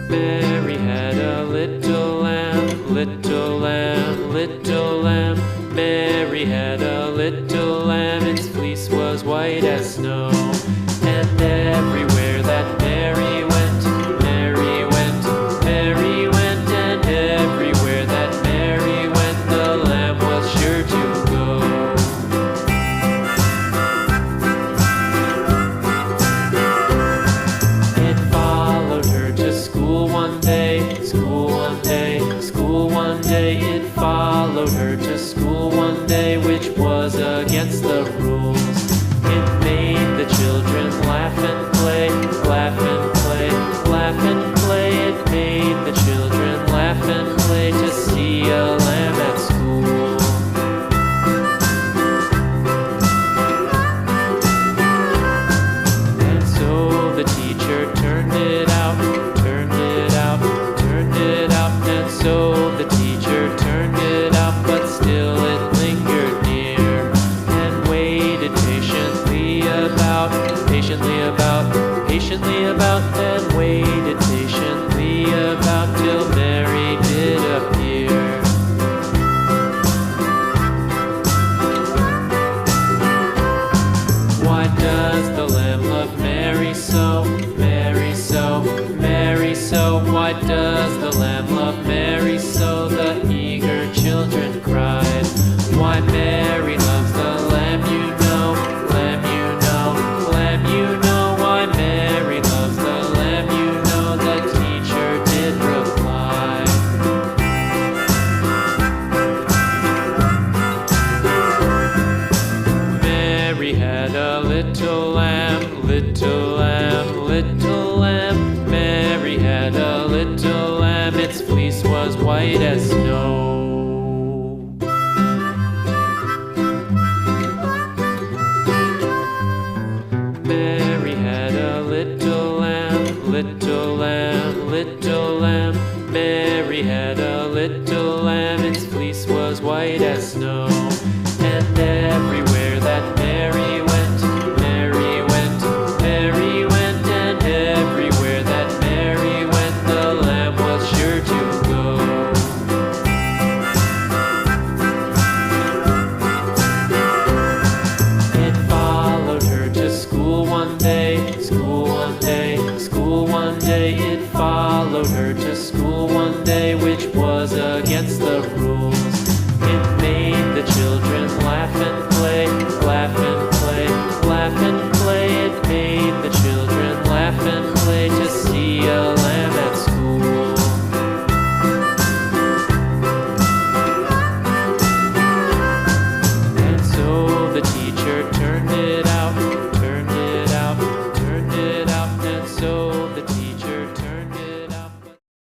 Mary had a little lamb, little lamb, little lamb. Mary had a little lamb, its fleece was white as snow. And everywhere that Mary went, Mary went, Mary went. And everywhere that Mary went, the lamb was sure to go. It followed her to school one day, school one day, school one day. It followed her to school one day, which was against the rules. It made the children laugh and play, laugh and play, laugh and play. It made the children laugh and play to see a lamb at school. And so the teacher turned it out, turned it out, turned it out. And so the teacher turned it out, but still it lingered near and waited patiently about, patiently about, and waited patiently about till Mary did appear. Why does the lamb love Mary so, Mary so, Mary so? Why does the lamb love Mary so? The eager children cried. Why Mary loves the lamb, you know, lamb, you know, lamb, you know. Why Mary loves the lamb, you know, the teacher did reply. Mary had a little lamb, little lamb, little lamb. Mary had a little lamb, its fleece was white as snow. Mary had a little lamb, little lamb, little lamb. Mary had a little lamb, its fleece was white as snow.